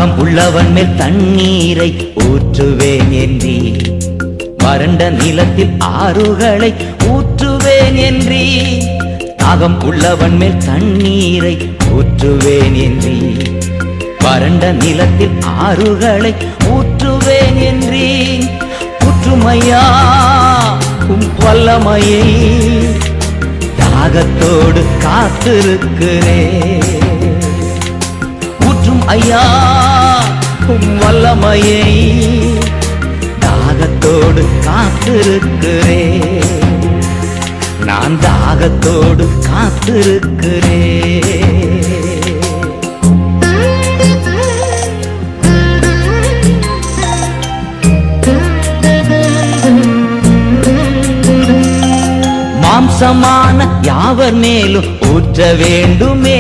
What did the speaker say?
தாகம் உள்ளவன் மேல் தண்ணீரை ஊற்றுவேன் என்றீ, வறண்ட நிலத்தில் ஆறுகளை ஊற்றுவேன் என்றீ. தாகம் உள்ளவன் மேல் தண்ணீரை ஊற்றுவேன் என்றீ, வறண்ட நிலத்தில் ஆறுகளை ஊற்றுவேன் என்றீ. ஊற்றுமையா உம் வல்லமையை, தாகத்தோடு காத்திருக்கிறேன். ஊற்றும் ஐயா உம் வல்லமையை, தாகத்தோடு காத்திருக்கிறேன். நான் தாகத்தோடு காத்திருக்கிறேன். மாம்சமான யாவர் மேலும் ஊற்ற வேண்டுமே,